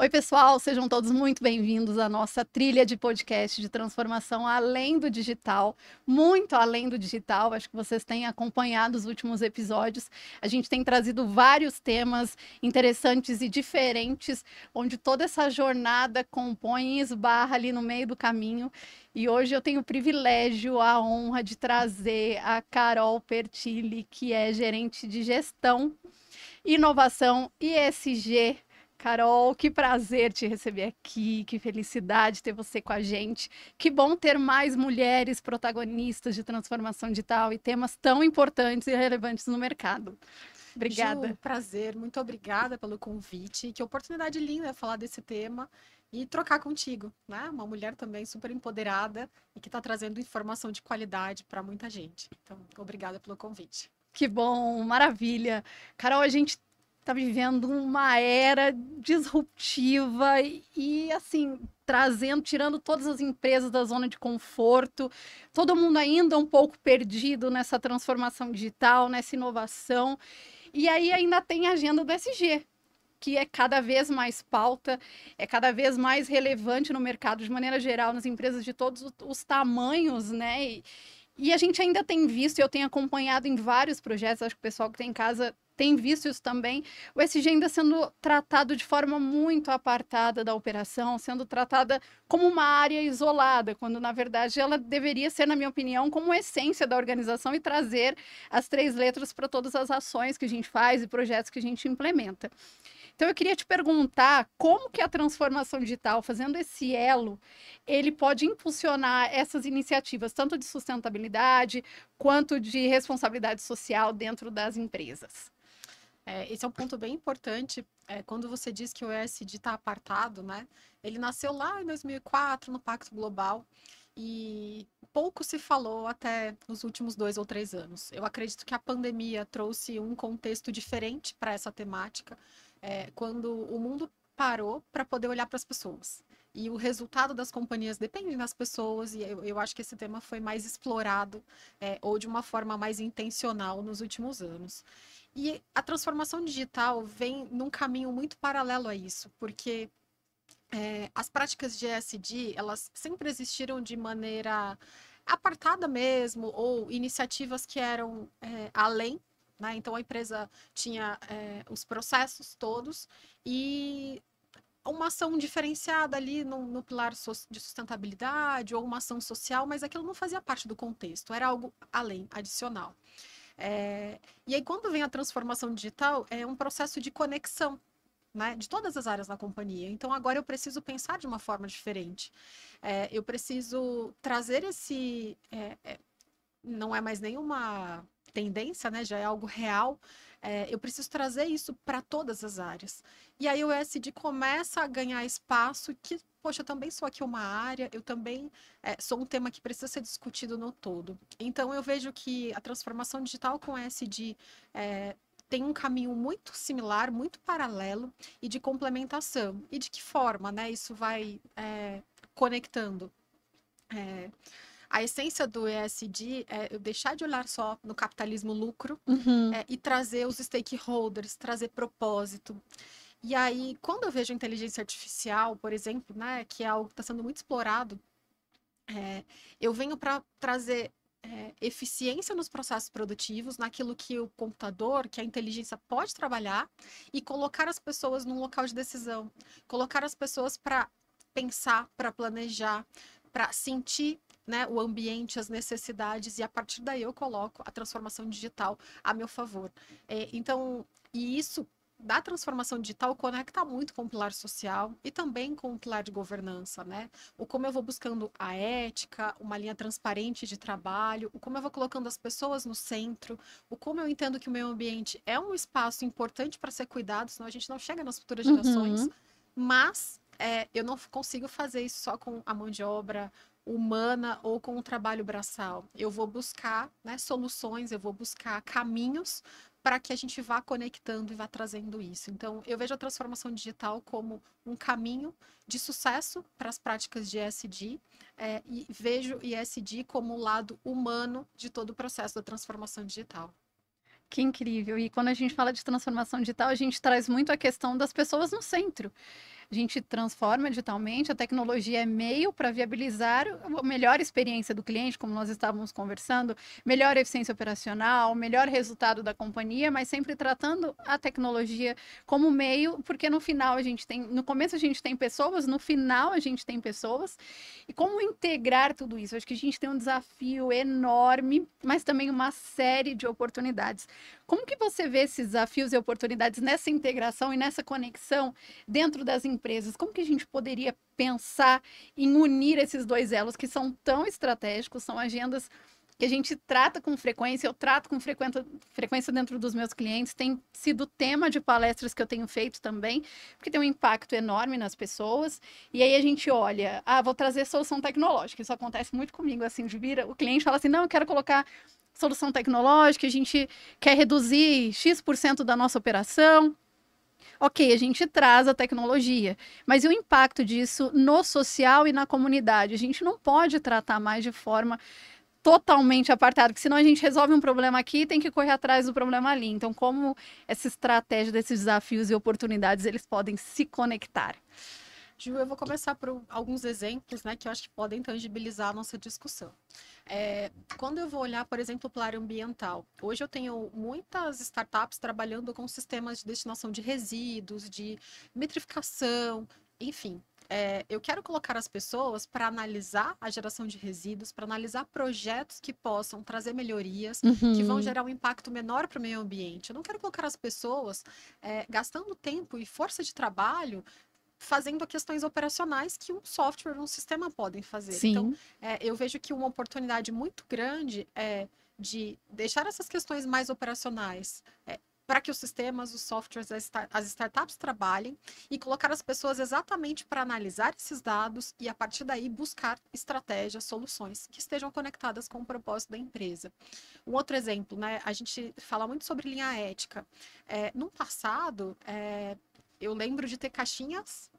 Oi, pessoal, sejam todos muito bem-vindos à nossa trilha de podcast de transformação além do digital, muito além do digital. Acho que vocês têm acompanhado os últimos episódios. A gente tem trazido vários temas interessantes e diferentes, onde toda essa jornada compõe e esbarra ali no meio do caminho. E hoje eu tenho o privilégio, a honra de trazer a Carol Pertilli, que é gerente de gestão, inovação e ESG. Carol, que prazer te receber aqui, que felicidade ter você com a gente. Que bom ter mais mulheres protagonistas de transformação digital e temas tão importantes e relevantes no mercado. Obrigada. Ju, prazer, muito obrigada pelo convite. Que oportunidade linda falar desse tema e trocar contigo, né? Uma mulher também super empoderada e que está trazendo informação de qualidade para muita gente. Então, obrigada pelo convite. Que bom, maravilha. Carol, a gente está vivendo uma era disruptiva e assim, tirando todas as empresas da zona de conforto, todo mundo ainda um pouco perdido nessa transformação digital, nessa inovação. E aí ainda tem a agenda do SG, que é cada vez mais pauta, é cada vez mais relevante no mercado de maneira geral, nas empresas de todos os tamanhos, né? E a gente ainda tem visto, eu tenho acompanhado em vários projetos, acho que o pessoal que tem em casa tem visto isso também, o SG ainda sendo tratado de forma muito apartada da operação, sendo tratada como uma área isolada, quando na verdade ela deveria ser, na minha opinião, como essência da organização e trazer as 3 letras para todas as ações que a gente faz e projetos que a gente implementa. Então eu queria te perguntar como que a transformação digital, fazendo esse elo, ele pode impulsionar essas iniciativas, tanto de sustentabilidade quanto de responsabilidade social dentro das empresas. Esse é um ponto bem importante. Quando você diz que o ESG está apartado, né? Ele nasceu lá em 2004 no Pacto Global e pouco se falou até nos últimos 2 ou 3 anos. Eu acredito que a pandemia trouxe um contexto diferente para essa temática, quando o mundo parou para poder olhar para as pessoas. E o resultado das companhias depende das pessoas, e eu acho que esse tema foi mais explorado, ou de uma forma mais intencional nos últimos anos. E a transformação digital vem num caminho muito paralelo a isso, porque as práticas de ESG, elas sempre existiram de maneira apartada mesmo, ou iniciativas que eram além, né? Então a empresa tinha os processos todos e uma ação diferenciada ali no pilar de sustentabilidade ou uma ação social, mas aquilo não fazia parte do contexto, era algo além, adicional. E aí, quando vem a transformação digital, é um processo de conexão, né, de todas as áreas da companhia. Então, agora eu preciso pensar de uma forma diferente. Eu preciso trazer esse. Não é mais nenhuma tendência, né? Já é algo real. Eu preciso trazer isso para todas as áreas. E aí o ESG começa a ganhar espaço que, poxa, eu também sou aqui uma área, eu também sou um tema que precisa ser discutido no todo. Então eu vejo que a transformação digital com ESG tem um caminho muito similar, muito paralelo e de complementação. E de que forma, né? Isso vai conectando. A essência do ESG é eu deixar de olhar só no capitalismo lucro e trazer os stakeholders, trazer propósito. E aí, quando eu vejo inteligência artificial, por exemplo, né, que é algo que está sendo muito explorado, eu venho para trazer eficiência nos processos produtivos, naquilo que o computador, que a inteligência pode trabalhar e colocar as pessoas num local de decisão, colocar as pessoas para pensar, para planejar, para sentir, né, o ambiente, as necessidades, e a partir daí eu coloco a transformação digital a meu favor. Então, e isso da transformação digital conecta muito com o pilar social e também com o pilar de governança, né? O como eu vou buscando a ética, uma linha transparente de trabalho, o como eu vou colocando as pessoas no centro, o como eu entendo que o meio ambiente é um espaço importante para ser cuidado, senão a gente não chega nas futuras gerações, mas eu não consigo fazer isso só com a mão de obra humana ou com o trabalho braçal. Eu vou buscar, né, soluções, eu vou buscar caminhos para que a gente vá conectando e vá trazendo isso. Então, eu vejo a transformação digital como um caminho de sucesso para as práticas de ESG, e vejo o ESG como o lado humano de todo o processo da transformação digital. Que incrível! E quando a gente fala de transformação digital, a gente traz muito a questão das pessoas no centro. a gente transforma digitalmente, a tecnologia é meio para viabilizar a melhor experiência do cliente, como nós estávamos conversando, melhor eficiência operacional, melhor resultado da companhia, mas sempre tratando a tecnologia como meio, porque no final a gente tem, no começo a gente tem pessoas, no final a gente tem pessoas, e como integrar tudo isso? Acho que a gente tem um desafio enorme, mas também uma série de oportunidades. Como que você vê esses desafios e oportunidades nessa integração e nessa conexão dentro das empresas? Como que a gente poderia pensar em unir esses dois elos que são tão estratégicos, são agendas que a gente trata com frequência, eu trato com frequência dentro dos meus clientes, tem sido tema de palestras que eu tenho feito também, porque tem um impacto enorme nas pessoas, e aí a gente olha, vou trazer solução tecnológica, isso acontece muito comigo, assim, de vir, o cliente fala assim, não, eu quero colocar solução tecnológica, a gente quer reduzir X% da nossa operação. Ok, a gente traz a tecnologia, mas e o impacto disso no social e na comunidade? A gente não pode tratar mais de forma totalmente apartada, porque senão a gente resolve um problema aqui e tem que correr atrás do problema ali. Então, como essa estratégia desses desafios e oportunidades, eles podem se conectar? Ju, eu vou começar por alguns exemplos, né, que eu acho que podem tangibilizar a nossa discussão. Quando eu vou olhar, por exemplo, para a área ambiental, hoje eu tenho muitas startups trabalhando com sistemas de destinação de resíduos, de metrificação, enfim. Eu quero colocar as pessoas para analisar a geração de resíduos, para analisar projetos que possam trazer melhorias, que vão gerar um impacto menor para o meio ambiente. Eu não quero colocar as pessoas gastando tempo e força de trabalho fazendo questões operacionais que um software, um sistema podem fazer. Sim. Então, eu vejo que uma oportunidade muito grande é de deixar essas questões mais operacionais para que os sistemas, os softwares, as startups trabalhem e colocar as pessoas exatamente para analisar esses dados e, a partir daí, buscar estratégias, soluções que estejam conectadas com o propósito da empresa. Um outro exemplo, né? A gente fala muito sobre linha ética. No passado, eu lembro de ter caixinhas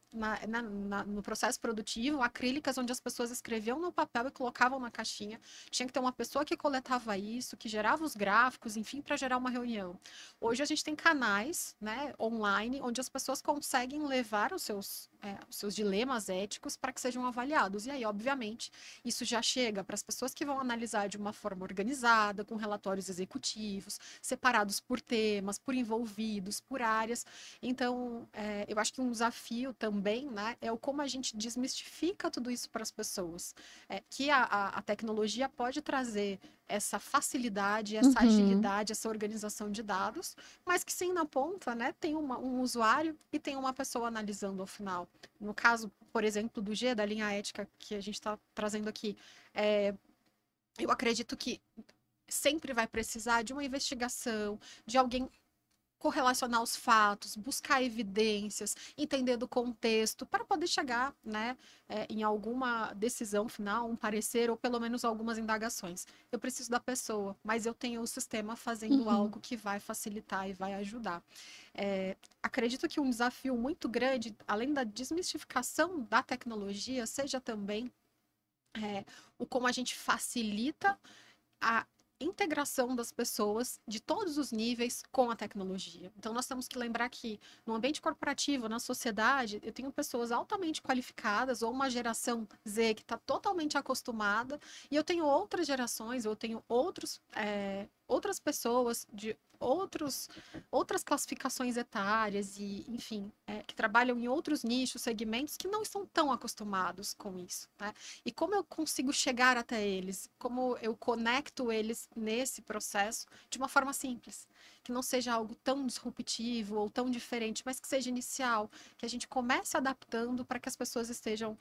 no processo produtivo, acrílicas, onde as pessoas escreviam no papel e colocavam na caixinha. Tinha que ter uma pessoa que coletava isso, que gerava os gráficos, enfim, para gerar uma reunião. Hoje a gente tem canais, né, online, onde as pessoas conseguem levar os seus dilemas éticos para que sejam avaliados. E aí, obviamente, isso já chega para as pessoas que vão analisar de uma forma organizada, com relatórios executivos, separados por temas, por envolvidos, por áreas. Então, eu acho que um desafio também, né, é o como a gente desmistifica tudo isso para as pessoas. Que a tecnologia pode trazer essa facilidade, essa agilidade, essa organização de dados, mas que sim, na ponta, né, tem um usuário e tem uma pessoa analisando ao final. No caso, por exemplo, do G, da linha ética que a gente está trazendo aqui, eu acredito que sempre vai precisar de uma investigação, de alguém correlacionar os fatos, buscar evidências, entender do contexto, para poder chegar, né, em alguma decisão final, um parecer, ou pelo menos algumas indagações. Eu preciso da pessoa, mas eu tenho o sistema fazendo algo que vai facilitar e vai ajudar. Acredito que um desafio muito grande, além da desmistificação da tecnologia, seja também o como a gente facilita a integração das pessoas de todos os níveis com a tecnologia. Então, nós temos que lembrar que no ambiente corporativo, na sociedade, eu tenho pessoas altamente qualificadas ou uma geração Z que está totalmente acostumada e eu tenho outras gerações, eu tenho outras pessoas de outras classificações etárias e, enfim, que trabalham em outros nichos, segmentos que não estão tão acostumados com isso, né? E como eu consigo chegar até eles? Como eu conecto eles nesse processo de uma forma simples, que não seja algo tão disruptivo ou tão diferente, mas que seja inicial, que a gente comece adaptando para que as pessoas estejam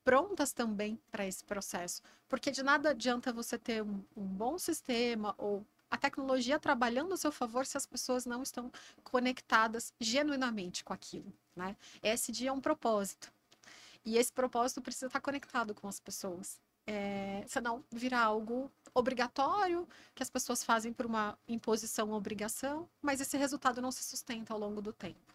prontas também para esse processo. Porque de nada adianta você ter um bom sistema ou a tecnologia trabalhando a seu favor se as pessoas não estão conectadas genuinamente com aquilo, né? Esse dia é um propósito. E esse propósito precisa estar conectado com as pessoas. Senão vira algo obrigatório, que as pessoas fazem por uma imposição ou obrigação, mas esse resultado não se sustenta ao longo do tempo.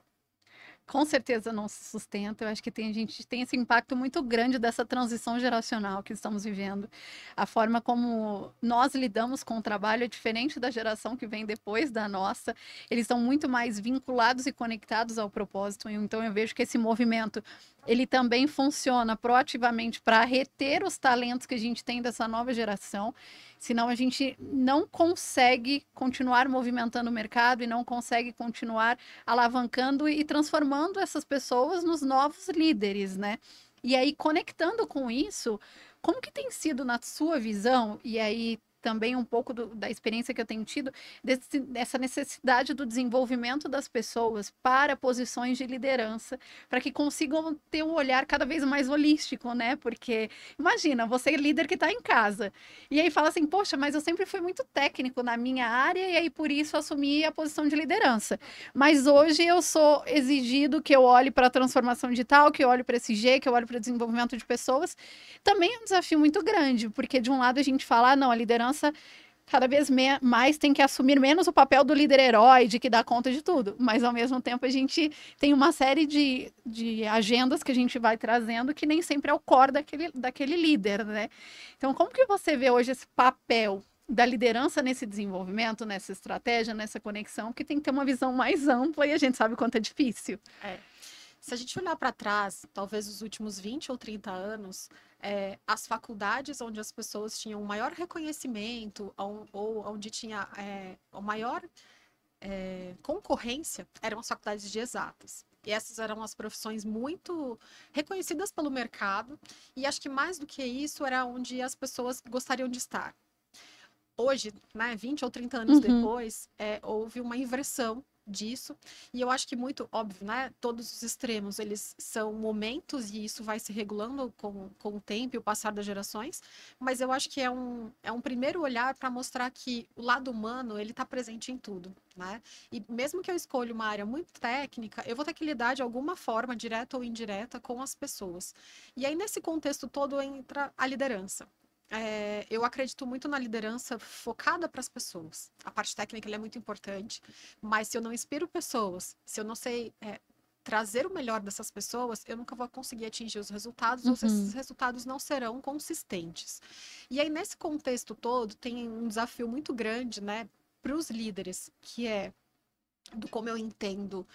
Com certeza não se sustenta. Eu acho que a gente tem esse impacto muito grande dessa transição geracional que estamos vivendo. A forma como nós lidamos com o trabalho é diferente da geração que vem depois da nossa. Eles estão muito mais vinculados e conectados ao propósito. Então eu vejo que esse movimento ele também funciona proativamente para reter os talentos que a gente tem dessa nova geração. Senão a gente não consegue continuar movimentando o mercado e não consegue continuar alavancando e transformando essas pessoas nos novos líderes, né? E aí, conectando com isso, como que tem sido na sua visão, e aí também um pouco da experiência que eu tenho tido, dessa necessidade do desenvolvimento das pessoas para posições de liderança, para que consigam ter um olhar cada vez mais holístico, né? Porque, imagina, você é líder que está em casa, e aí fala assim, poxa, mas eu sempre fui muito técnico na minha área, e aí por isso assumi a posição de liderança. Mas hoje eu sou exigido que eu olhe para a transformação digital, que eu olhe para esse G, que eu olhe para o desenvolvimento de pessoas. Também é um desafio muito grande, porque de um lado a gente fala, ah, não, a liderança cada vez mais tem que assumir menos o papel do líder herói, de que dá conta de tudo. Mas ao mesmo tempo a gente tem uma série de agendas que a gente vai trazendo que nem sempre é o core daquele líder, né? Então, como que você vê hoje esse papel da liderança nesse desenvolvimento, nessa estratégia, nessa conexão, que tem que ter uma visão mais ampla e a gente sabe o quanto é difícil. Se a gente olhar para trás, talvez os últimos 20 ou 30 anos, as faculdades onde as pessoas tinham maior reconhecimento ou onde tinha a maior concorrência eram as faculdades de exatas. E essas eram as profissões muito reconhecidas pelo mercado, e acho que mais do que isso era onde as pessoas gostariam de estar. Hoje, né, 20 ou 30 anos depois, houve uma inversão disso, e eu acho que muito óbvio, né, todos os extremos, eles são momentos, e isso vai se regulando com o tempo e o passar das gerações, mas eu acho que é um primeiro olhar para mostrar que o lado humano, ele está presente em tudo, né, e mesmo que eu escolha uma área muito técnica, eu vou ter que lidar de alguma forma, direta ou indireta, com as pessoas, e aí nesse contexto todo entra a liderança. Eu acredito muito na liderança focada para as pessoas. A parte técnica é muito importante, mas se eu não inspiro pessoas, se eu não sei trazer o melhor dessas pessoas, eu nunca vou conseguir atingir os resultados, ou esses resultados não serão consistentes. E aí, nesse contexto todo, tem um desafio muito grande, né, para os líderes, que é do como eu entendo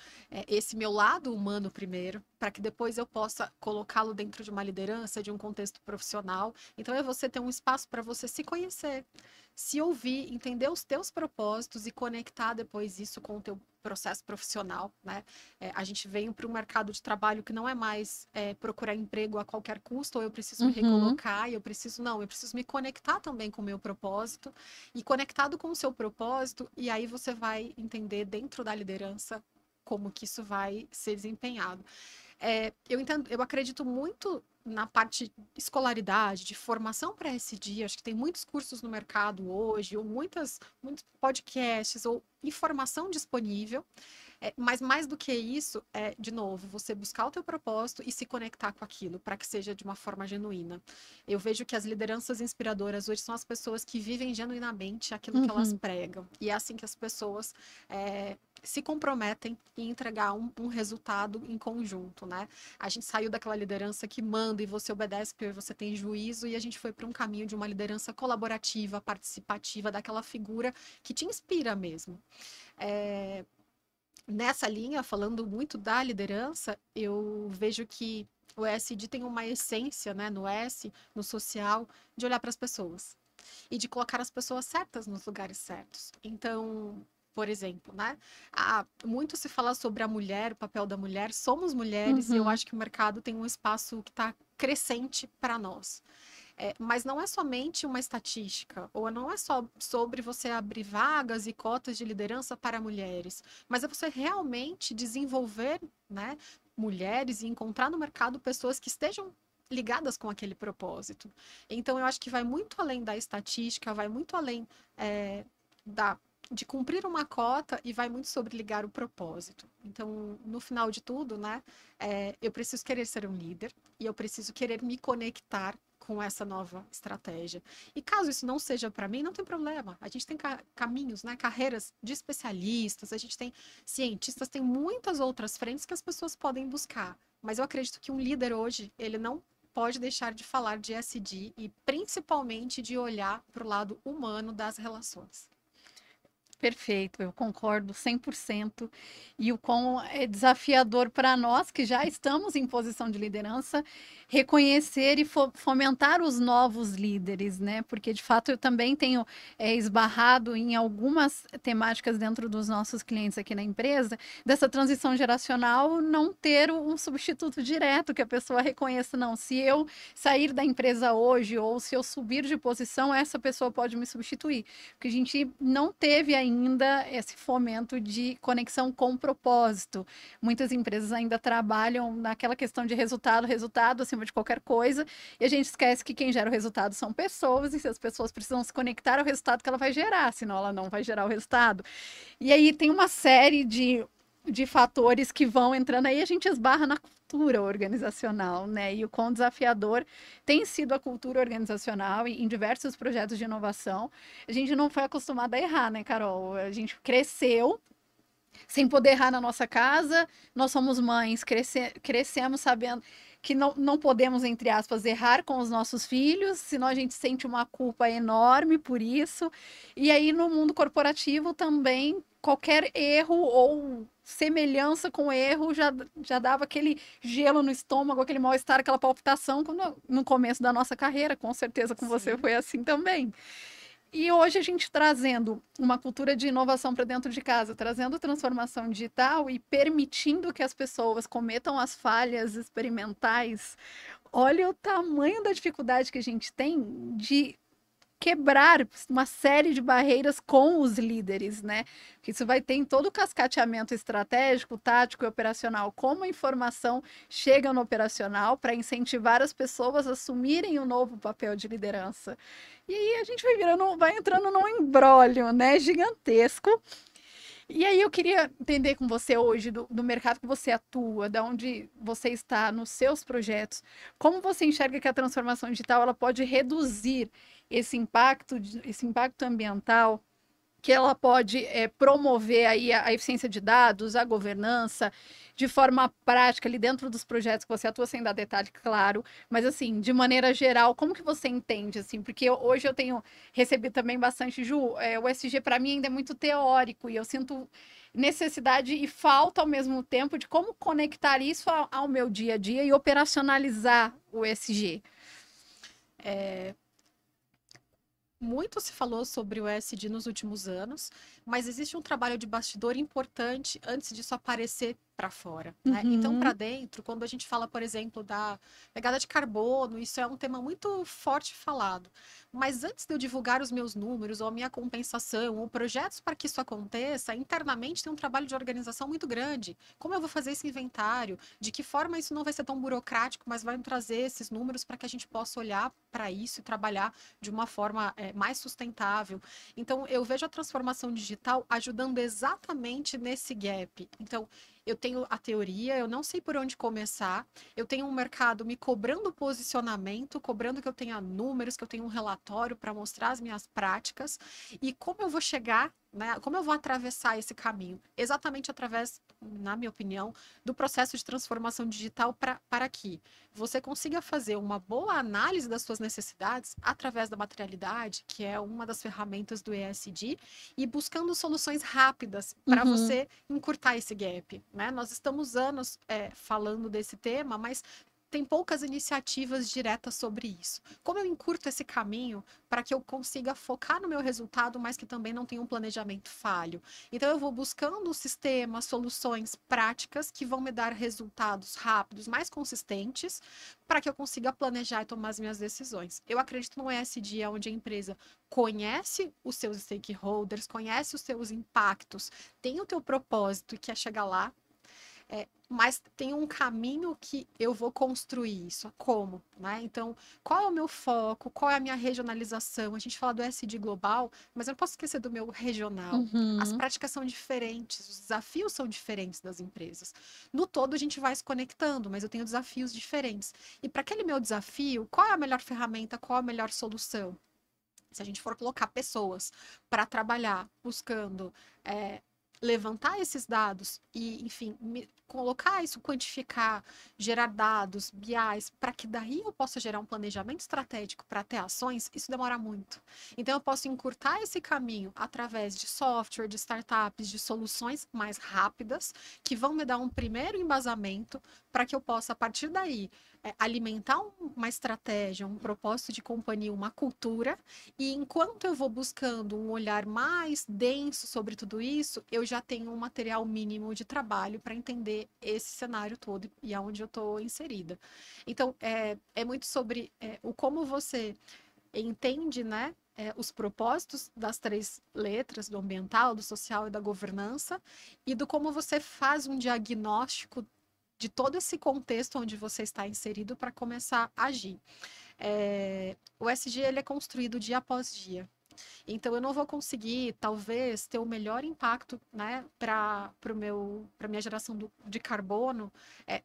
esse meu lado humano primeiro, para que depois eu possa colocá-lo dentro de uma liderança, de um contexto profissional. Então é você ter um espaço para você se conhecer, se ouvir, entender os teus propósitos e conectar depois isso com o teu processo profissional, né? A gente veio para um mercado de trabalho que não é mais procurar emprego a qualquer custo, ou eu preciso me recolocar, e eu preciso me conectar também com o meu propósito, e conectado com o seu propósito, e aí você vai entender dentro da liderança como que isso vai ser desempenhado. Eu acredito muito na parte escolaridade, de formação para esse dia. Acho que tem muitos cursos no mercado hoje, ou muitos podcasts, ou informação disponível. Mas mais do que isso, de novo, você buscar o teu propósito e se conectar com aquilo, para que seja de uma forma genuína. Eu vejo que as lideranças inspiradoras hoje são as pessoas que vivem genuinamente aquilo que elas pregam. E é assim que as pessoas se comprometem em entregar um resultado em conjunto, né? A gente saiu daquela liderança que manda e você obedece porque você tem juízo, e a gente foi para um caminho de uma liderança colaborativa, participativa, daquela figura que te inspira mesmo. Nessa linha, falando muito da liderança, eu vejo que o ESG tem uma essência, né, no S, no social, de olhar para as pessoas e de colocar as pessoas certas nos lugares certos. Então, por exemplo, né, muito se fala sobre a mulher, o papel da mulher, somos mulheres, e eu acho que o mercado tem um espaço que está crescente para nós. Mas não é somente uma estatística, ou não é só sobre você abrir vagas e cotas de liderança para mulheres, mas é você realmente desenvolver, né, mulheres e encontrar no mercado pessoas que estejam ligadas com aquele propósito. Então, eu acho que vai muito além da estatística, vai muito além de cumprir uma cota, e vai muito sobre ligar o propósito. Então, no final de tudo, né, eu preciso querer ser um líder, e eu preciso querer me conectar com essa nova estratégia. E caso isso não seja para mim, não tem problema. A gente tem caminhos, né? Carreiras de especialistas, a gente tem cientistas, tem muitas outras frentes que as pessoas podem buscar. Mas eu acredito que um líder hoje, ele não pode deixar de falar de ESG e principalmente de olhar para o lado humano das relações. Perfeito, eu concordo 100%. E o quão é desafiador para nós, que já estamos em posição de liderança, reconhecer e fomentar os novos líderes, né? Porque, de fato, eu também tenho esbarrado em algumas temáticas dentro dos nossos clientes aqui na empresa, dessa transição geracional não ter um substituto direto, que a pessoa reconheça, não, se eu sair da empresa hoje ou se eu subir de posição, essa pessoa pode me substituir. Porque a gente não teve ainda esse fomento de conexão com propósito. Muitas empresas ainda trabalham naquela questão de resultado, resultado acima de qualquer coisa, e a gente esquece que quem gera o resultado são pessoas, e se as pessoas precisam se conectar ao resultado que ela vai gerar, senão ela não vai gerar o resultado. E aí tem uma série de fatores que vão entrando aí, a gente esbarra na cultura organizacional, né? E o quão desafiador tem sido a cultura organizacional em diversos projetos de inovação. A gente não foi acostumado a errar, né, Carol? A gente cresceu sem poder errar na nossa casa, nós somos mães, crescemos sabendo que não podemos, entre aspas, errar com os nossos filhos, senão a gente sente uma culpa enorme por isso. E aí, no mundo corporativo também, qualquer erro ou semelhança com erro já dava aquele gelo no estômago, aquele mal-estar, aquela palpitação no começo da nossa carreira. Com certeza com você foi assim também. E hoje a gente trazendo uma cultura de inovação para dentro de casa, trazendo transformação digital e permitindo que as pessoas cometam as falhas experimentais. Olha o tamanho da dificuldade que a gente tem de quebrar uma série de barreiras com os líderes, né? Que isso vai ter em todo o cascateamento estratégico, tático e operacional, como a informação chega no operacional para incentivar as pessoas a assumirem o novo papel de liderança. E aí a gente vai entrando num imbróglio, né, gigantesco. E aí eu queria entender com você hoje do mercado que você atua, da onde você está nos seus projetos, como você enxerga que a transformação digital ela pode reduzir esse impacto ambiental, que ela pode promover aí a eficiência de dados, a governança, de forma prática ali dentro dos projetos que você atua, sem dar detalhe, claro, mas assim, de maneira geral, como que você entende, assim, porque hoje eu tenho recebido também bastante, Ju, o SG para mim ainda é muito teórico, e eu sinto necessidade e falta ao mesmo tempo de como conectar isso ao meu dia a dia e operacionalizar o SG. Muito se falou sobre o ESG nos últimos anos, mas existe um trabalho de bastidor importante antes disso aparecer para fora, né? Então, para dentro, quando a gente fala, por exemplo, da pegada de carbono, isso é um tema muito forte falado. Mas antes de eu divulgar os meus números, ou a minha compensação, ou projetos para que isso aconteça, internamente tem um trabalho de organização muito grande. Como eu vou fazer esse inventário? De que forma isso não vai ser tão burocrático, mas vai me trazer esses números para que a gente possa olhar para isso e trabalhar de uma forma mais sustentável. Então, eu vejo a transformação digital ajudando exatamente nesse gap. Então, eu tenho a teoria, eu não sei por onde começar, eu tenho um mercado me cobrando posicionamento, cobrando que eu tenha números, que eu tenha um relatório para mostrar as minhas práticas, e como eu vou chegar, né, como eu vou atravessar esse caminho? Exatamente através, na minha opinião, do processo de transformação digital para que você consiga fazer uma boa análise das suas necessidades através da materialidade, que é uma das ferramentas do ESG, e buscando soluções rápidas para você encurtar esse gap, né? Nós estamos anos falando desse tema, mas tem poucas iniciativas diretas sobre isso. Como eu encurto esse caminho para que eu consiga focar no meu resultado, mas que também não tenha um planejamento falho? Então, eu vou buscando sistemas, soluções práticas que vão me dar resultados rápidos, mais consistentes, para que eu consiga planejar e tomar as minhas decisões. Eu acredito no ESG, onde a empresa conhece os seus stakeholders, conhece os seus impactos, tem o teu propósito, que é chegar lá, Mas tem um caminho que eu vou construir isso. Como, né? Então, qual é o meu foco? Qual é a minha regionalização? A gente fala do SD global, mas eu não posso esquecer do meu regional. As Uhum. práticas são diferentes, os desafios são diferentes das empresas. No todo, a gente vai se conectando, mas eu tenho desafios diferentes. E para aquele meu desafio, qual é a melhor ferramenta? Qual a melhor solução? Se a gente for colocar pessoas para trabalhar buscando levantar esses dados e, enfim, colocar isso, quantificar, gerar dados, BIs, para que daí eu possa gerar um planejamento estratégico para ter ações, isso demora muito. Então, eu posso encurtar esse caminho através de software, de startups, de soluções mais rápidas, que vão me dar um primeiro embasamento para que eu possa, a partir daí, alimentar uma estratégia, um propósito de companhia, uma cultura, e enquanto eu vou buscando um olhar mais denso sobre tudo isso, eu já tenho um material mínimo de trabalho para entender esse cenário todo e aonde eu estou inserida. Então, é muito sobre o como você entende, né? Os propósitos das 3 letras, do ambiental, do social e da governança, e do como você faz um diagnóstico de todo esse contexto onde você está inserido para começar a agir. O SG ele é construído dia após dia. Então, eu não vou conseguir, talvez, ter o melhor impacto, né, para minha geração de carbono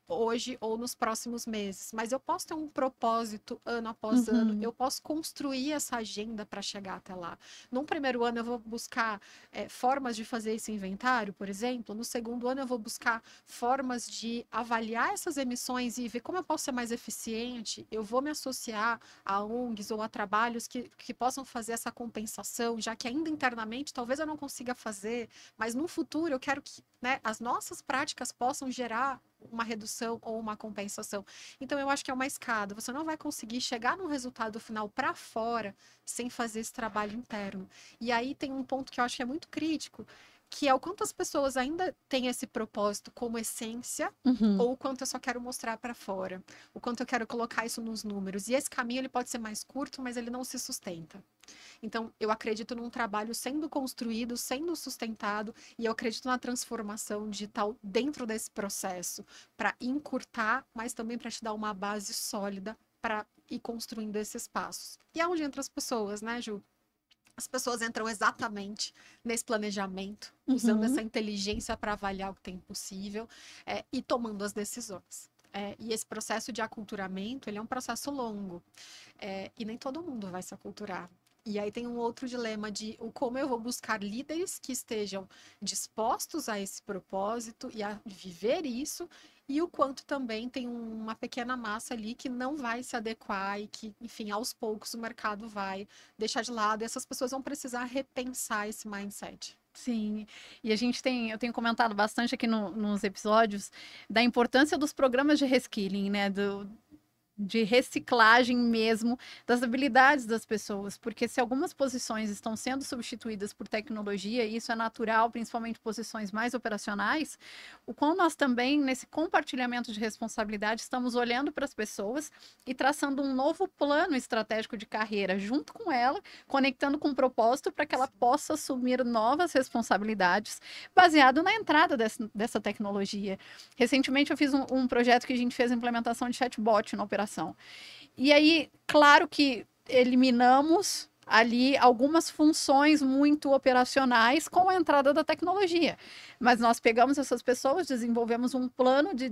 hoje ou nos próximos meses. Mas eu posso ter um propósito ano após ano, Uhum. eu posso construir essa agenda para chegar até lá. Num primeiro ano, eu vou buscar formas de fazer esse inventário, por exemplo. No segundo ano, eu vou buscar formas de avaliar essas emissões e ver como eu posso ser mais eficiente. Eu vou me associar a ONGs ou a trabalhos que possam fazer essa compensação, já que ainda internamente talvez eu não consiga fazer, mas no futuro eu quero que, né, as nossas práticas possam gerar uma redução ou uma compensação. Então eu acho que é uma escada. Você não vai conseguir chegar no resultado final para fora sem fazer esse trabalho interno. E aí tem um ponto que eu acho que é muito crítico, que é o quanto as pessoas ainda têm esse propósito como essência, Uhum. ou o quanto eu só quero mostrar para fora, o quanto eu quero colocar isso nos números. E esse caminho ele pode ser mais curto, mas ele não se sustenta. Então, eu acredito num trabalho sendo construído, sendo sustentado, e eu acredito na transformação digital dentro desse processo, para encurtar, mas também para te dar uma base sólida para ir construindo esses passos. E é onde entram as pessoas, né, Ju? As pessoas entram exatamente nesse planejamento, usando Uhum. essa inteligência para avaliar o que tem possível e tomando as decisões. E esse processo de aculturamento, ele é um processo longo. E nem todo mundo vai se aculturar. E aí tem um outro dilema de como eu vou buscar líderes que estejam dispostos a esse propósito e a viver isso, e o quanto também tem uma pequena massa ali que não vai se adequar e que, enfim, aos poucos o mercado vai deixar de lado e essas pessoas vão precisar repensar esse mindset. Sim, e eu tenho comentado bastante aqui nos episódios da importância dos programas de reskilling, né? De reciclagem mesmo das habilidades das pessoas, porque se algumas posições estão sendo substituídas por tecnologia, e isso é natural, principalmente posições mais operacionais, o quão nós também, nesse compartilhamento de responsabilidade, estamos olhando para as pessoas e traçando um novo plano estratégico de carreira junto com ela, conectando com o propósito para que ela possa assumir novas responsabilidades baseado na entrada dessa tecnologia. Recentemente eu fiz um projeto que a gente fez a implementação de chatbot na operação. E aí, claro que eliminamos ali algumas funções muito operacionais com a entrada da tecnologia. Mas nós pegamos essas pessoas, desenvolvemos um plano de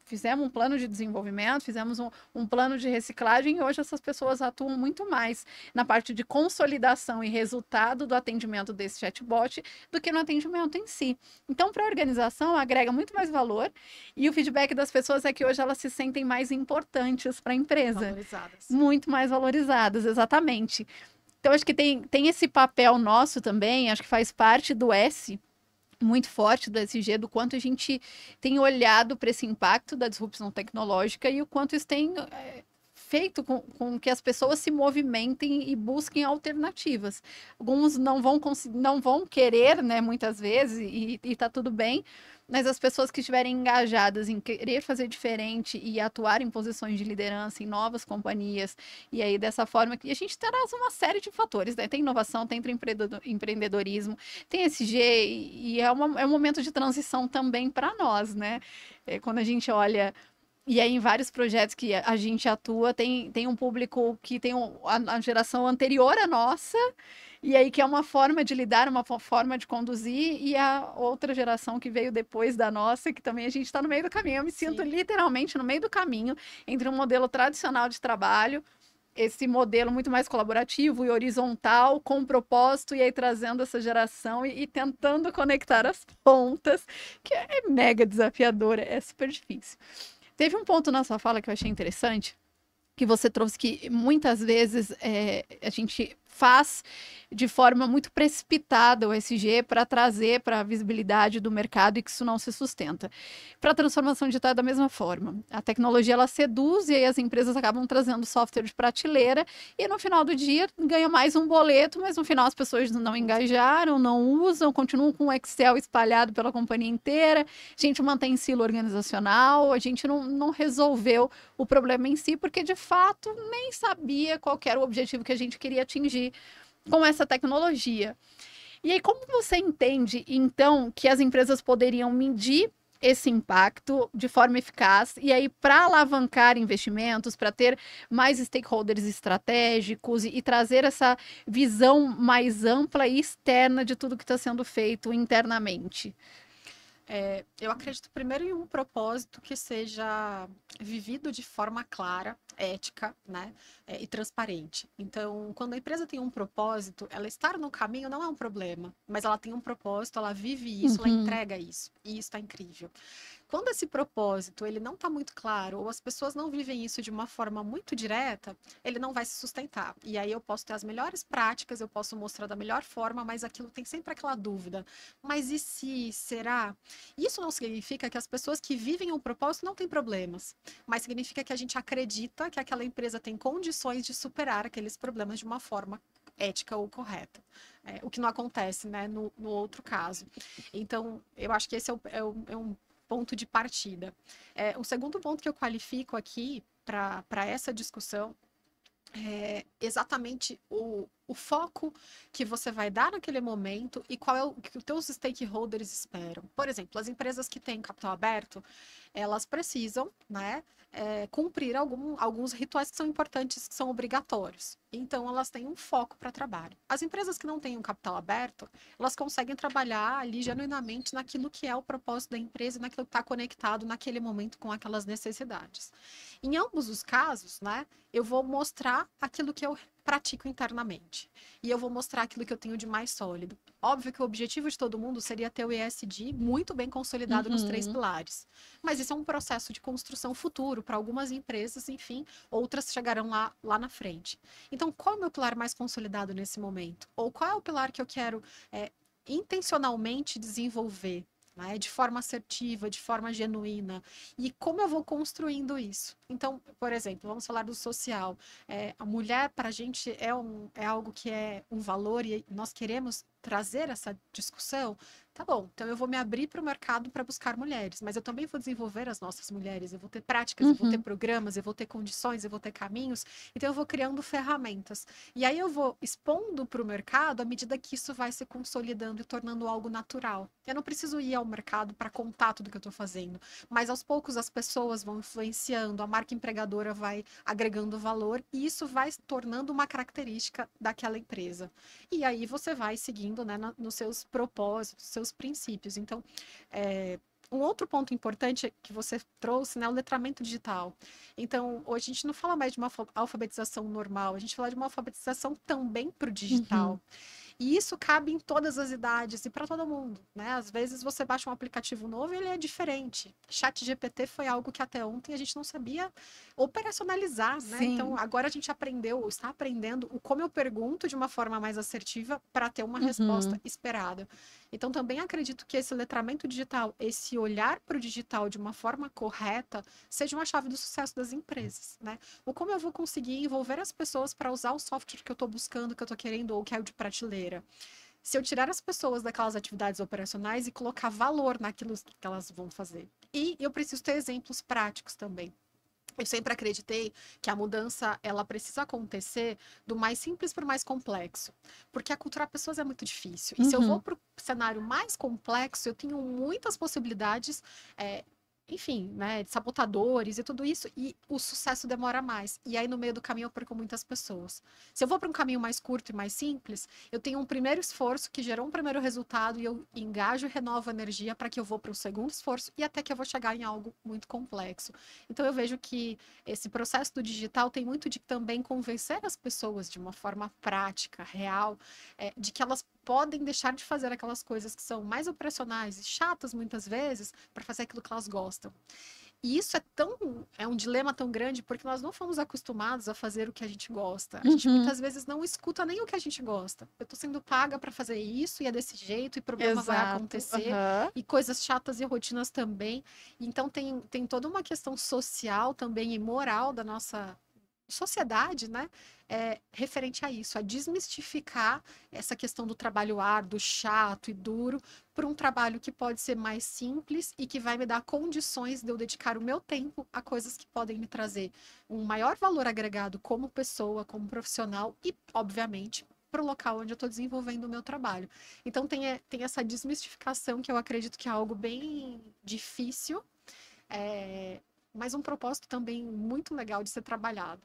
fizemos um plano de desenvolvimento, fizemos um plano de reciclagem e hoje essas pessoas atuam muito mais na parte de consolidação e resultado do atendimento desse chatbot do que no atendimento em si. Então, para a organização, agrega muito mais valor e o feedback das pessoas é que hoje elas se sentem mais importantes para a empresa. Valorizadas. Muito mais valorizadas, exatamente. Então, acho que tem esse papel nosso também, acho que faz parte do S, muito forte do SG, do quanto a gente tem olhado para esse impacto da disrupção tecnológica e o quanto isso tem feito com que as pessoas se movimentem e busquem alternativas. Alguns não vão querer, né, muitas vezes, e tá tudo bem, mas as pessoas que estiverem engajadas em querer fazer diferente e atuar em posições de liderança em novas companhias, e aí dessa forma que a gente traz uma série de fatores, né? Tem inovação, tem empreendedorismo, tem SG, e é um momento de transição também para nós, né? Quando a gente olha. E aí, em vários projetos que a gente atua, tem um público que tem a geração anterior à nossa, e aí que é uma forma de lidar, uma forma de conduzir, e a outra geração que veio depois da nossa, que também a gente está no meio do caminho. Eu me sinto literalmente no meio do caminho entre um modelo tradicional de trabalho, esse modelo muito mais colaborativo e horizontal, com propósito, e aí trazendo essa geração e tentando conectar as pontas, que é mega desafiadora, é super difícil. Teve um ponto na sua fala que eu achei interessante, que você trouxe que muitas vezes a gente faz de forma muito precipitada o SG para trazer para a visibilidade do mercado e que isso não se sustenta. Para a transformação digital é da mesma forma. A tecnologia ela seduz e aí as empresas acabam trazendo software de prateleira e no final do dia ganha mais um boleto, mas no final as pessoas não engajaram, não usam, continuam com o Excel espalhado pela companhia inteira, a gente mantém silo organizacional, a gente não resolveu o problema em si, porque de fato nem sabia qual era o objetivo que a gente queria atingir com essa tecnologia. E aí, como você entende, então, que as empresas poderiam medir esse impacto de forma eficaz e aí para alavancar investimentos, para ter mais stakeholders estratégicos e trazer essa visão mais ampla e externa de tudo que está sendo feito internamente? Eu acredito primeiro em um propósito que seja vivido de forma clara, ética, né, e transparente. Então, quando a empresa tem um propósito, ela estar no caminho não é um problema, mas ela tem um propósito, ela vive isso, ela entrega isso, e isso está incrível. Quando esse propósito ele não está muito claro, ou as pessoas não vivem isso de uma forma muito direta, ele não vai se sustentar. E aí eu posso ter as melhores práticas, eu posso mostrar da melhor forma, mas aquilo tem sempre aquela dúvida. Mas e se? Será? Isso não significa que as pessoas que vivem o propósito não têm problemas, mas significa que a gente acredita que aquela empresa tem condições de superar aqueles problemas de uma forma ética ou correta. O que não acontece, né, no outro caso. Então, eu acho que esse é um ponto de partida. O segundo ponto que eu qualifico aqui para essa discussão é exatamente o foco que você vai dar naquele momento e qual é o que os teus stakeholders esperam. Por exemplo, as empresas que têm capital aberto, elas precisam, né, cumprir alguns rituais que são importantes, que são obrigatórios. Então, elas têm um foco para trabalho. As empresas que não têm um capital aberto, elas conseguem trabalhar ali genuinamente naquilo que é o propósito da empresa, naquilo que está conectado naquele momento com aquelas necessidades. Em ambos os casos, né, eu vou mostrar aquilo que eu pratico internamente. E eu vou mostrar aquilo que eu tenho de mais sólido. Óbvio que o objetivo de todo mundo seria ter o ESG muito bem consolidado nos 3 pilares. Mas isso é um processo de construção futuro para algumas empresas, enfim, outras chegarão lá na frente. Então, qual é o meu pilar mais consolidado nesse momento? Ou qual é o pilar que eu quero intencionalmente desenvolver? Né, de forma assertiva, de forma genuína. E como eu vou construindo isso? Então, por exemplo, vamos falar do social. A mulher, para a gente, é algo que é um valor e nós queremos trazer essa discussão. Tá bom, então eu vou me abrir para o mercado para buscar mulheres, mas eu também vou desenvolver as nossas mulheres, eu vou ter práticas, eu vou ter programas, eu vou ter condições, eu vou ter caminhos, então eu vou criando ferramentas. E aí eu vou expondo para o mercado à medida que isso vai se consolidando e tornando algo natural. Eu não preciso ir ao mercado para contar tudo que eu estou fazendo, mas aos poucos as pessoas vão influenciando, a marca empregadora vai agregando valor e isso vai se tornando uma característica daquela empresa. E aí você vai seguindo, né, nos seus propósitos, seus princípios. Então, um outro ponto importante que você trouxe, né, o letramento digital. Então, hoje a gente não fala mais de uma alfabetização normal, a gente fala de uma alfabetização também para o digital. E isso cabe em todas as idades e para todo mundo, né? Às vezes você baixa um aplicativo novo e ele é diferente. ChatGPT foi algo que até ontem a gente não sabia operacionalizar, né? Sim. Então agora a gente aprendeu, está aprendendo o como eu pergunto de uma forma mais assertiva para ter uma resposta esperada. Então, também acredito que esse letramento digital, esse olhar para o digital de uma forma correta, seja uma chave do sucesso das empresas, né? Ou como eu vou conseguir envolver as pessoas para usar o software que eu estou buscando, que eu estou querendo, ou que é o de prateleira. Se eu tirar as pessoas daquelas atividades operacionais e colocar valor naquilo que elas vão fazer. E eu preciso ter exemplos práticos também. Eu sempre acreditei que a mudança ela precisa acontecer do mais simples para o mais complexo, porque aculturar pessoas é muito difícil. E se eu vou Uhum. para o cenário mais complexo, eu tenho muitas possibilidades, enfim, né, de sabotadores e tudo isso, e o sucesso demora mais. E aí no meio do caminho eu perco muitas pessoas. Se eu vou para um caminho mais curto e mais simples, eu tenho um primeiro esforço que gerou um primeiro resultado e eu engajo e renovo a energia para que eu vou para um segundo esforço e até que eu vou chegar em algo muito complexo. Então eu vejo que esse processo do digital tem muito de também convencer as pessoas de uma forma prática, real, de que elas podem deixar de fazer aquelas coisas que são mais operacionais e chatas muitas vezes para fazer aquilo que elas gostam. E isso é um dilema tão grande porque nós não fomos acostumados a fazer o que a gente gosta. A gente Uhum. muitas vezes não escuta nem o que a gente gosta. Eu tô sendo paga para fazer isso e é desse jeito e problema vai Exato. acontecer Aham. e coisas chatas e rotinas também. Então tem toda uma questão social também e moral da nossa sociedade, né? Referente a isso, a desmistificar essa questão do trabalho árduo, chato e duro, para um trabalho que pode ser mais simples e que vai me dar condições de eu dedicar o meu tempo a coisas que podem me trazer um maior valor agregado como pessoa, como profissional e, obviamente, para o local onde eu estou desenvolvendo o meu trabalho. Então, tem essa desmistificação que eu acredito que é algo bem difícil, é, mas um propósito também muito legal de ser trabalhado.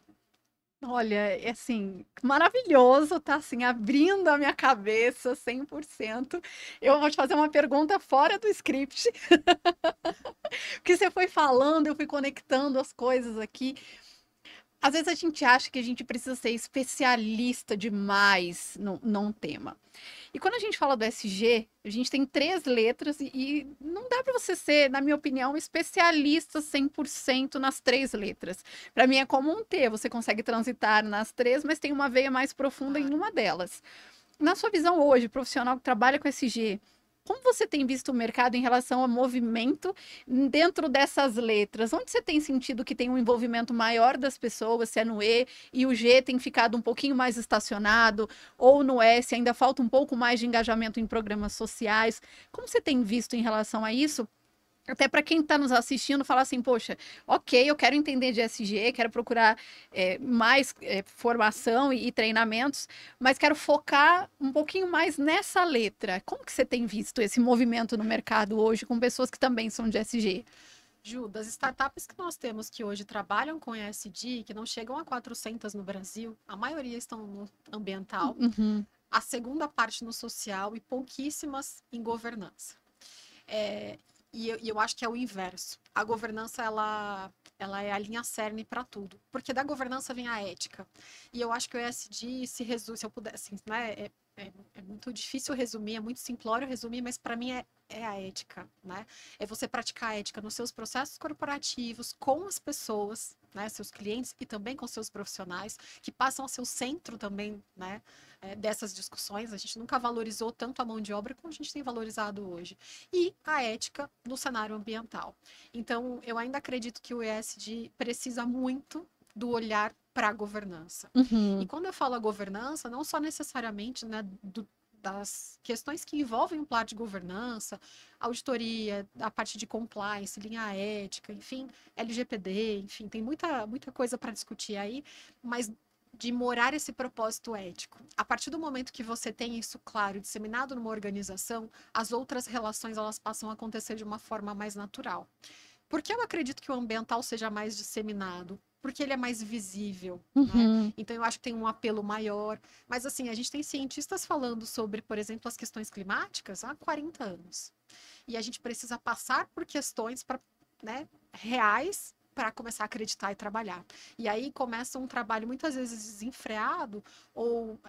Olha, é assim, maravilhoso, tá assim, abrindo a minha cabeça 100%. Eu vou te fazer uma pergunta fora do script, porque você foi falando, eu fui conectando as coisas aqui. Às vezes a gente acha que a gente precisa ser especialista demais num tema. E quando a gente fala do SG, a gente tem 3 letras e não dá para você ser, na minha opinião, especialista 100% nas 3 letras. Para mim é como um T, você consegue transitar nas 3, mas tem uma veia mais profunda em Claro. uma delas. Na sua visão hoje, profissional que trabalha com SG, como você tem visto o mercado em relação ao movimento dentro dessas letras? Onde você tem sentido que tem um envolvimento maior das pessoas, se é no E o G tem ficado um pouquinho mais estacionado, ou no S ainda falta um pouco mais de engajamento em programas sociais? Como você tem visto em relação a isso? Até para quem está nos assistindo, falar assim, poxa, ok, eu quero entender de SG, quero procurar mais formação e treinamentos, mas quero focar um pouquinho mais nessa letra. Como que você tem visto esse movimento no mercado hoje com pessoas que também são de SG? Ju, das startups que nós temos que hoje trabalham com ESG, que não chegam a 400 no Brasil, a maioria estão no ambiental, Uhum, a segunda parte no social e pouquíssimas em governança. É, e eu acho que é o inverso. A governança, ela é a linha cerne para tudo. Porque da governança vem a ética. E eu acho que o ESG se resume, se eu pudesse, assim, né? É muito difícil resumir, é muito simplório resumir, mas para mim é a ética, né? É você praticar a ética nos seus processos corporativos, com as pessoas, né? Seus clientes e também com seus profissionais, que passam a ser o centro também, né? Dessas discussões. A gente nunca valorizou tanto a mão de obra como a gente tem valorizado hoje. E a ética no cenário ambiental. Então, eu ainda acredito que o ESG precisa muito do olhar para a governança. E uhum, quando eu falo a governança, não só necessariamente, né, das questões que envolvem o plano de governança, auditoria, a parte de compliance, linha ética, enfim, LGPD, enfim, tem muita coisa para discutir aí, mas de morar esse propósito ético. A partir do momento que você tem isso claro, disseminado numa organização, as outras relações elas passam a acontecer de uma forma mais natural. Por que eu acredito que o ambiental seja mais disseminado? Porque ele é mais visível, né? uhum. Então eu acho que tem um apelo maior. Mas assim, a gente tem cientistas falando sobre, por exemplo, as questões climáticas há 40 anos. E a gente precisa passar por questões para, né, reais para começar a acreditar e trabalhar. E aí começa um trabalho muitas vezes desenfreado ou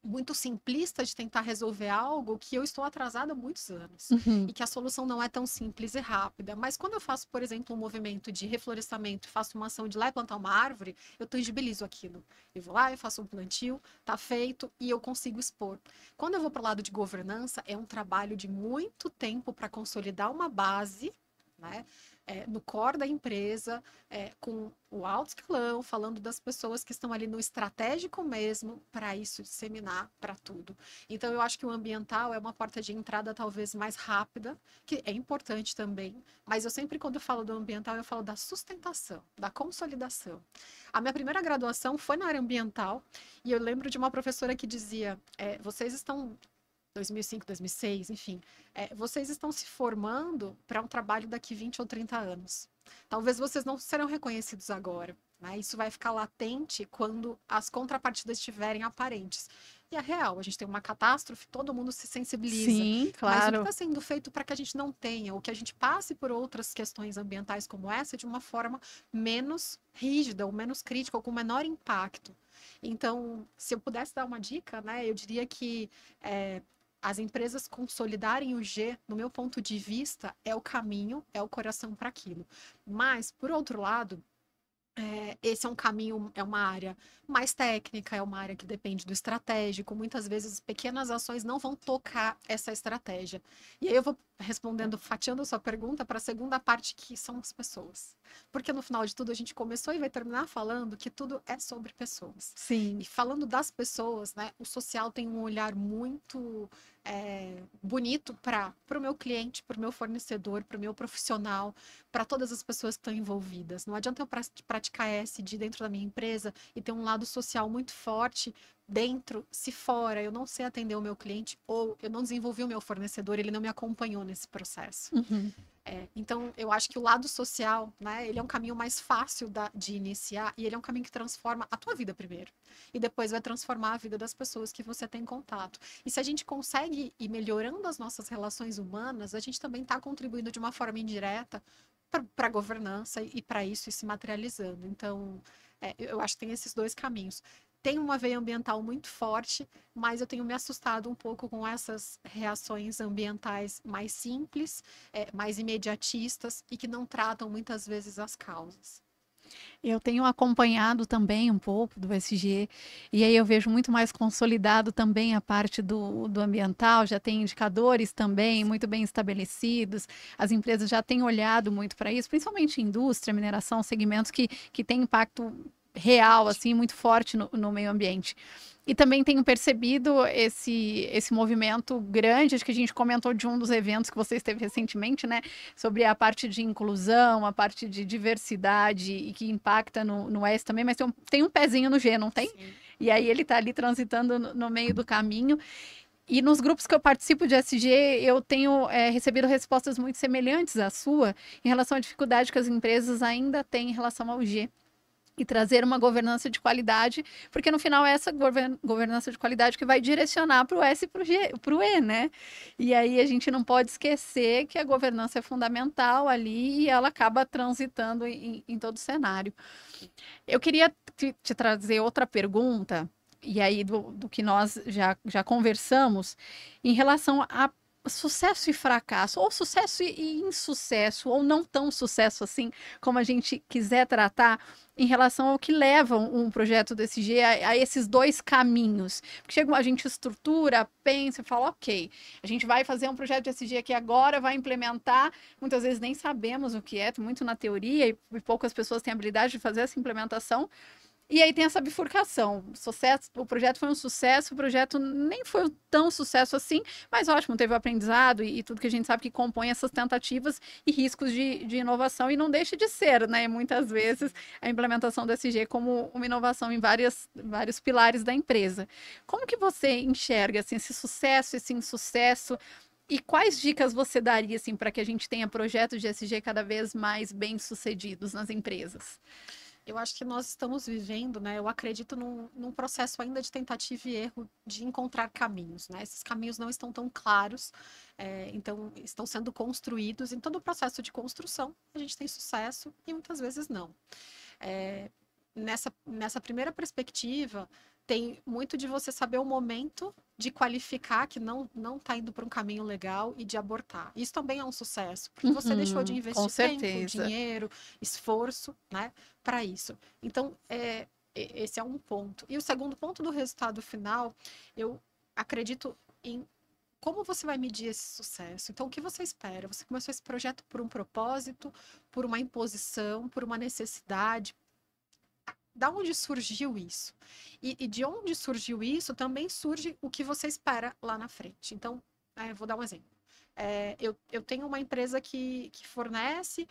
muito simplista de tentar resolver algo que eu estou atrasada há muitos anos Uhum. e que a solução não é tão simples e rápida. Mas quando eu faço, por exemplo, um movimento de reflorestamento, faço uma ação de ir lá e plantar uma árvore, eu tangibilizo aquilo. Eu vou lá, eu faço um plantio, tá feito e eu consigo expor. Quando eu vou para o lado de governança, é um trabalho de muito tempo para consolidar uma base, né? No core da empresa, com o alto escalão, falando das pessoas que estão ali no estratégico mesmo, para isso disseminar para tudo. Então, eu acho que o ambiental é uma porta de entrada talvez mais rápida, que é importante também, mas eu sempre, quando eu falo do ambiental, eu falo da sustentação, da consolidação. A minha primeira graduação foi na área ambiental, e eu lembro de uma professora que dizia: vocês estão 2005, 2006, enfim, vocês estão se formando para um trabalho daqui 20 ou 30 anos. Talvez vocês não serão reconhecidos agora, né? Isso vai ficar latente quando as contrapartidas estiverem aparentes. E é real, a gente tem uma catástrofe, todo mundo se sensibiliza. Sim, Mas o que claro. está sendo feito para que a gente não tenha, ou que a gente passe por outras questões ambientais como essa de uma forma menos rígida, ou menos crítica, ou com menor impacto. Então, se eu pudesse dar uma dica, né, eu diria que as empresas consolidarem o G, no meu ponto de vista, é o caminho, é o coração para aquilo. Mas, por outro lado, esse é um caminho, é uma área mais técnica, é uma área que depende do estratégico. Muitas vezes, pequenas ações não vão tocar essa estratégia. E aí eu vou respondendo, fatiando a sua pergunta para a segunda parte, que são as pessoas. Porque no final de tudo, a gente começou e vai terminar falando que tudo é sobre pessoas. Sim. E falando das pessoas, né, o social tem um olhar muito bonito para o meu cliente, para o meu fornecedor, para o meu profissional, para todas as pessoas que estão envolvidas. Não adianta eu praticar ESG dentro da minha empresa e ter um lado social muito forte dentro, se fora eu não sei atender o meu cliente ou eu não desenvolvi o meu fornecedor, ele não me acompanhou nesse processo. Uhum. Então, eu acho que o lado social, né, ele é um caminho mais fácil de iniciar e ele é um caminho que transforma a tua vida primeiro. E depois vai transformar a vida das pessoas que você tem contato. E se a gente consegue ir melhorando as nossas relações humanas, a gente também está contribuindo de uma forma indireta para a governança e para isso ir se materializando. Então, eu acho que tem esses dois caminhos. Tem uma veia ambiental muito forte, mas eu tenho me assustado um pouco com essas reações ambientais mais simples, mais imediatistas e que não tratam muitas vezes as causas. Eu tenho acompanhado também um pouco do SG, e aí eu vejo muito mais consolidado também a parte do ambiental, já tem indicadores também muito bem estabelecidos, as empresas já têm olhado muito para isso, principalmente indústria, mineração, segmentos que têm impacto real, assim, muito forte no meio ambiente. E também tenho percebido esse movimento grande, acho que a gente comentou de um dos eventos que você esteve recentemente, né? Sobre a parte de inclusão, a parte de diversidade e que impacta no S também, mas tem um pezinho no G, não tem? Sim. E aí ele está ali transitando no meio do caminho. E nos grupos que eu participo de SG, eu tenho recebido respostas muito semelhantes à sua em relação à dificuldade que as empresas ainda têm em relação ao G e trazer uma governança de qualidade, porque no final é essa governança de qualidade que vai direcionar para o S e para o E, né? E aí a gente não pode esquecer que a governança é fundamental ali e ela acaba transitando em todo o cenário. Eu queria te trazer outra pergunta, e aí do que nós já conversamos, em relação a sucesso e fracasso, ou sucesso e insucesso, ou não tão sucesso assim, como a gente quiser tratar, em relação ao que leva um projeto desse G a esses dois caminhos. Porque chega, a gente estrutura, pensa e fala, ok, a gente vai fazer um projeto de SG aqui agora, vai implementar, muitas vezes nem sabemos o que é, muito na teoria, e poucas pessoas têm a habilidade de fazer essa implementação. E aí tem essa bifurcação. O projeto foi um sucesso, o projeto nem foi tão sucesso assim, mas ótimo, teve o aprendizado e tudo que a gente sabe que compõe essas tentativas e riscos de inovação, e não deixa de ser, né? Muitas vezes a implementação do SG como uma inovação em vários pilares da empresa. Como que você enxerga assim, esse sucesso, esse insucesso? E quais dicas você daria assim, para que a gente tenha projetos de SG cada vez mais bem-sucedidos nas empresas? Eu acho que nós estamos vivendo, né? Eu acredito num processo ainda de tentativa e erro de encontrar caminhos, né? Esses caminhos não estão tão claros, então estão sendo construídos. Em todo o processo de construção, a gente tem sucesso e muitas vezes não. Nessa primeira perspectiva, tem muito de você saber o momento de qualificar que não está indo para um caminho legal e de abortar. Isso também é um sucesso, porque você deixou de Com investir tempo, certeza. dinheiro, esforço, né, para isso. Então, esse é um ponto. E o segundo ponto do resultado final, eu acredito em como você vai medir esse sucesso? Então, o que você espera? Você começou esse projeto por um propósito, por uma imposição, por uma necessidade? Da onde surgiu isso? E de onde surgiu isso, também surge o que você espera lá na frente. Então, vou dar um exemplo. Eu tenho uma empresa que fornece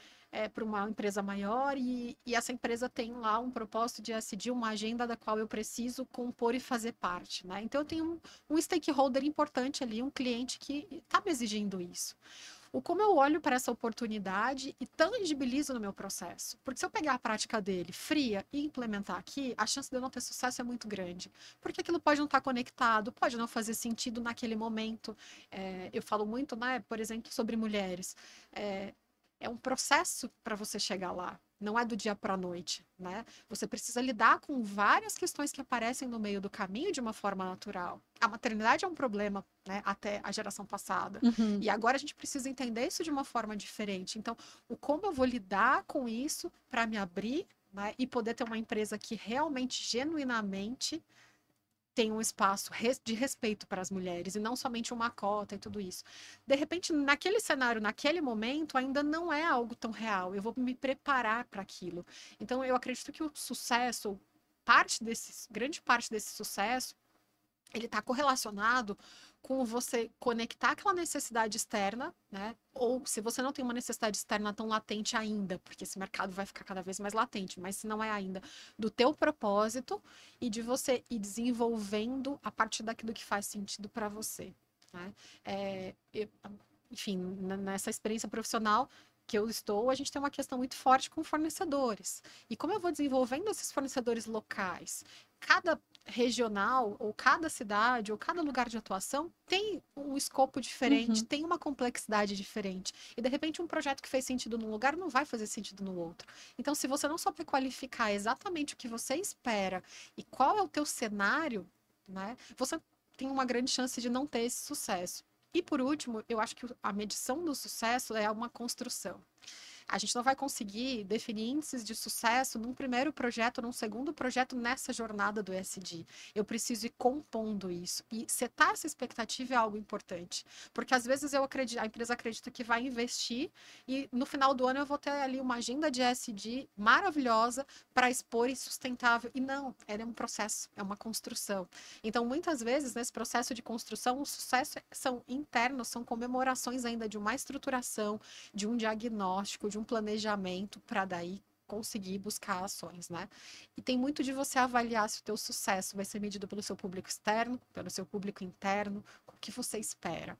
para uma empresa maior e essa empresa tem lá um propósito de ESG, uma agenda da qual eu preciso compor e fazer parte, né? Então, eu tenho um stakeholder importante ali, um cliente que está me exigindo isso. O como eu olho para essa oportunidade e tangibilizo no meu processo. Porque se eu pegar a prática dele fria e implementar aqui, a chance de eu não ter sucesso é muito grande. Porque aquilo pode não estar conectado, pode não fazer sentido naquele momento. Eu falo muito, né, por exemplo, sobre mulheres. É um processo para você chegar lá. Não é do dia para a noite, né? Você precisa lidar com várias questões que aparecem no meio do caminho de uma forma natural. A maternidade é um problema, né? Até a geração passada. Uhum. E agora a gente precisa entender isso de uma forma diferente. Então, o como eu vou lidar com isso para me abrir, né? E poder ter uma empresa que realmente, genuinamente, tem um espaço de respeito para as mulheres e não somente uma cota e tudo isso. De repente, naquele cenário, naquele momento, ainda não é algo tão real. Eu vou me preparar para aquilo. Então, eu acredito que o sucesso, grande parte desse sucesso, ele está correlacionado com você conectar aquela necessidade externa, né? Ou se você não tem uma necessidade externa tão latente ainda, porque esse mercado vai ficar cada vez mais latente, mas se não é ainda, do teu propósito e de você ir desenvolvendo a partir daquilo que faz sentido para você, né? Enfim, nessa experiência profissional que eu estou, a gente tem uma questão muito forte com fornecedores. E como eu vou desenvolvendo esses fornecedores locais? Cada regional, ou cada cidade, ou cada lugar de atuação tem um escopo diferente, Uhum. tem uma complexidade diferente. E de repente um projeto que fez sentido num lugar não vai fazer sentido no outro. Então, se você não souber qualificar exatamente o que você espera e qual é o teu cenário, né, você tem uma grande chance de não ter esse sucesso. E por último, eu acho que a medição do sucesso é uma construção. A gente não vai conseguir definir índices de sucesso num primeiro projeto, num segundo projeto, nessa jornada do ESG. Eu preciso ir compondo isso. E setar essa expectativa é algo importante. Porque às vezes a empresa acredita que vai investir e no final do ano eu vou ter ali uma agenda de ESG maravilhosa para expor e sustentável. E não, é um processo, é uma construção. Então, muitas vezes, nesse processo de construção, o sucesso são internos, são comemorações ainda de uma estruturação, de um diagnóstico, de um planejamento para daí conseguir buscar ações, né? E tem muito de você avaliar se o teu sucesso vai ser medido pelo seu público externo, pelo seu público interno, o que você espera.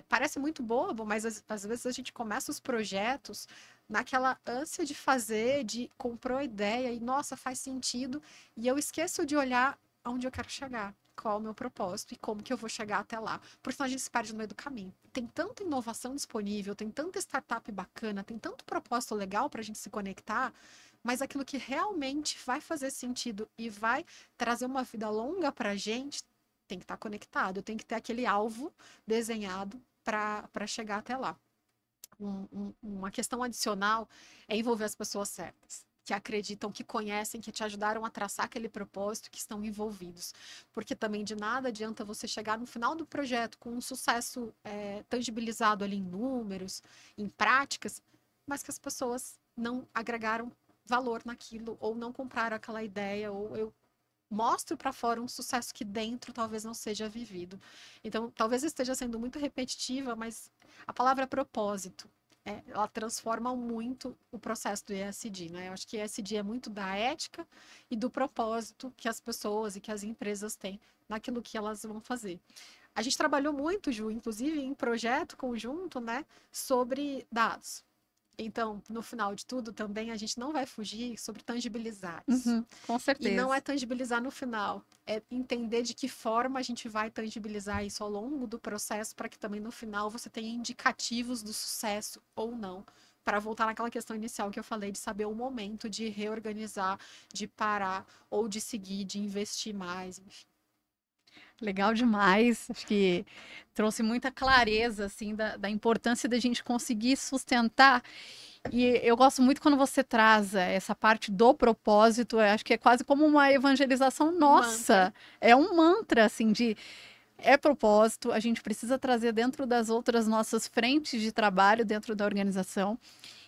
Parece muito bobo, mas às vezes a gente começa os projetos naquela ânsia de fazer, de comprou a ideia e, nossa, faz sentido, e eu esqueço de olhar aonde eu quero chegar, qual é o meu propósito e como que eu vou chegar até lá. Porque senão a gente se perde no meio do caminho. Tem tanta inovação disponível, tem tanta startup bacana, tem tanto propósito legal para a gente se conectar, mas aquilo que realmente vai fazer sentido e vai trazer uma vida longa para a gente tem que estar conectado, tem que ter aquele alvo desenhado para chegar até lá. Uma questão adicional é envolver as pessoas certas, que acreditam, que conhecem, que te ajudaram a traçar aquele propósito, que estão envolvidos. Porque também de nada adianta você chegar no final do projeto com um sucesso tangibilizado ali em números, em práticas, mas que as pessoas não agregaram valor naquilo, ou não compraram aquela ideia, ou eu mostro para fora um sucesso que dentro talvez não seja vivido. Então, talvez esteja sendo muito repetitiva, mas a palavra propósito, ela transforma muito o processo do ESG, né? Eu acho que ESG é muito da ética e do propósito que as pessoas e que as empresas têm naquilo que elas vão fazer. A gente trabalhou muito, Ju, inclusive em projeto conjunto, né, sobre dados. Então, no final de tudo, também a gente não vai fugir sobre tangibilizar isso. Uhum. Com E não é certeza. tangibilizar no final, é entender de que forma a gente vai tangibilizar isso ao longo do processo para que também no final você tenha indicativos do sucesso ou não para voltar naquela questão inicial que eu falei, de saber o momento de reorganizar, de parar, ou de seguir, de investir mais, enfim. Legal demais, acho que trouxe muita clareza, assim, da importância da gente conseguir sustentar. E eu gosto muito quando você traz essa parte do propósito, eu acho que é quase como uma evangelização nossa, é um mantra, assim, é propósito, a gente precisa trazer dentro das outras nossas frentes de trabalho, dentro da organização,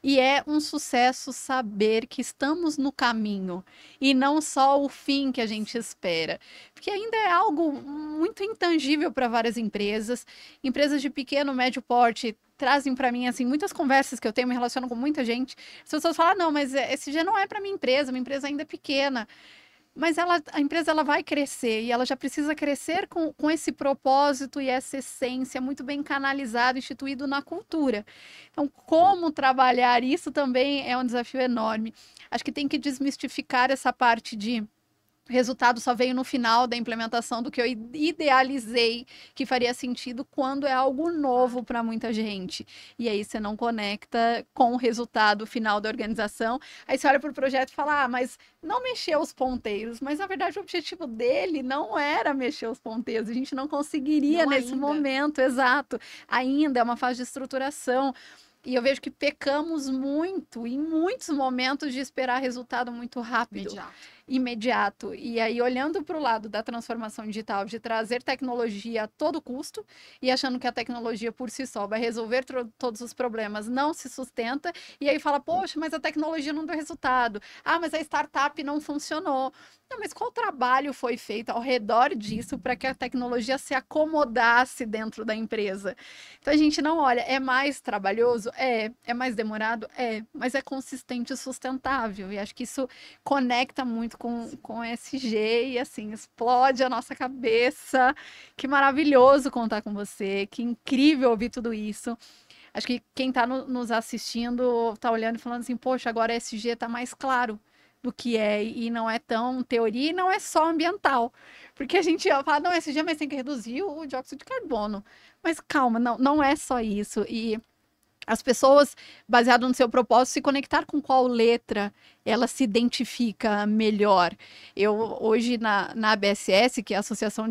e é um sucesso saber que estamos no caminho e não só o fim que a gente espera, porque ainda é algo muito intangível para várias empresas de pequeno, médio porte. Trazem para mim, assim, muitas conversas que eu tenho, me relaciono com muita gente. As pessoas falam, não, mas esse dia não é para minha empresa ainda é pequena. Mas a empresa ela vai crescer e ela já precisa crescer com esse propósito e essa essência muito bem canalizado, instituído na cultura. Então, como trabalhar isso também é um desafio enorme. Acho que tem que desmistificar essa parte de o resultado só veio no final da implementação do que eu idealizei que faria sentido quando é algo novo para muita gente. E aí você não conecta com o resultado final da organização. Aí você olha para o projeto e fala, mas não mexer os ponteiros. Mas, na verdade, o objetivo dele não era mexer os ponteiros. A gente não conseguiria não nesse ainda. Momento, exato. Ainda é uma fase de estruturação. E eu vejo que pecamos muito, em muitos momentos, de esperar resultado muito rápido. Imediato. E aí, olhando para o lado da transformação digital, de trazer tecnologia a todo custo e achando que a tecnologia por si só vai resolver todos os problemas, não se sustenta. E aí fala, poxa, mas a tecnologia não deu resultado. Ah, mas a startup não funcionou. Não, mas qual trabalho foi feito ao redor disso para que a tecnologia se acomodasse dentro da empresa? Então, a gente não olha, é mais trabalhoso? É mais demorado? Mas é consistente e sustentável. E acho que isso conecta muito com SG e, assim, explode a nossa cabeça. Que maravilhoso contar com você, que incrível ouvir tudo isso. Acho que quem está nos assistindo está olhando e falando assim, poxa, agora a SG está mais claro do que é, e não é tão teoria, e não é só ambiental. Porque a gente fala, não, SG, mas tem que reduzir o dióxido de carbono. Mas calma, não é só isso. E as pessoas, baseado no seu propósito, se conectar com qual letra ela se identifica melhor. Eu, hoje, na ABSS, que é a Associação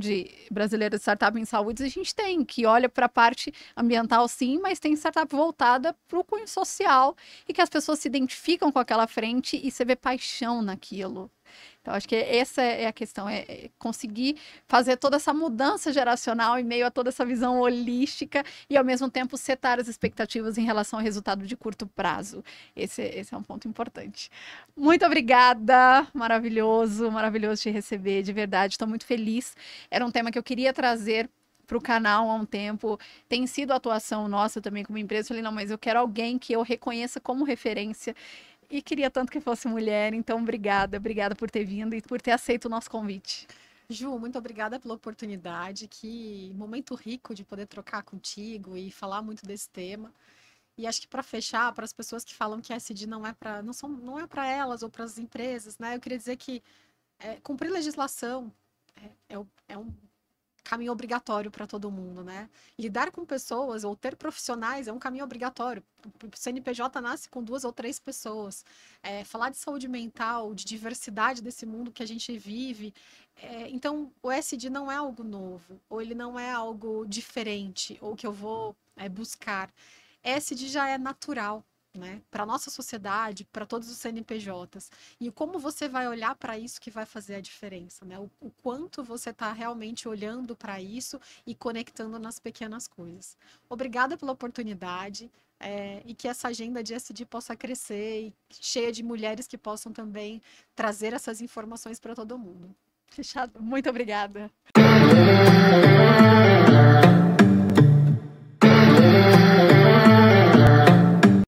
Brasileira de Startup em Saúde, a gente tem, que olha para a parte ambiental, sim, mas tem startup voltada para o cunho social e que as pessoas se identificam com aquela frente e você vê paixão naquilo. Então, acho que essa é a questão, é conseguir fazer toda essa mudança geracional em meio a toda essa visão holística e, ao mesmo tempo, setar as expectativas em relação ao resultado de curto prazo. Esse é um ponto importante. Muito obrigada, maravilhoso te receber, de verdade, estou muito feliz. Era um tema que eu queria trazer para o canal há um tempo, tem sido a atuação nossa também como empresa. Eu falei, não, mas eu quero alguém que eu reconheça como referência. E queria tanto que fosse mulher, então obrigada por ter vindo e por ter aceito o nosso convite. Ju, muito obrigada pela oportunidade, que momento rico de poder trocar contigo e falar muito desse tema. E acho que para fechar, para as pessoas que falam que a SD não é para elas ou para as empresas, né? Eu queria dizer que cumprir legislação é um caminho obrigatório para todo mundo, né? Lidar com pessoas ou ter profissionais é um caminho obrigatório. O CNPJ nasce com 2 ou 3 pessoas. Falar de saúde mental, de diversidade desse mundo que a gente vive. Então, o SD não é algo novo, ou ele não é algo diferente, ou que eu vou buscar. SD já é natural, né? Para a nossa sociedade, para todos os CNPJs. E como você vai olhar para isso que vai fazer a diferença, né? O quanto você está realmente olhando para isso e conectando nas pequenas coisas. Obrigada pela oportunidade, e que essa agenda de SD possa crescer, e cheia de mulheres que possam também trazer essas informações para todo mundo. Fechado. Muito obrigada.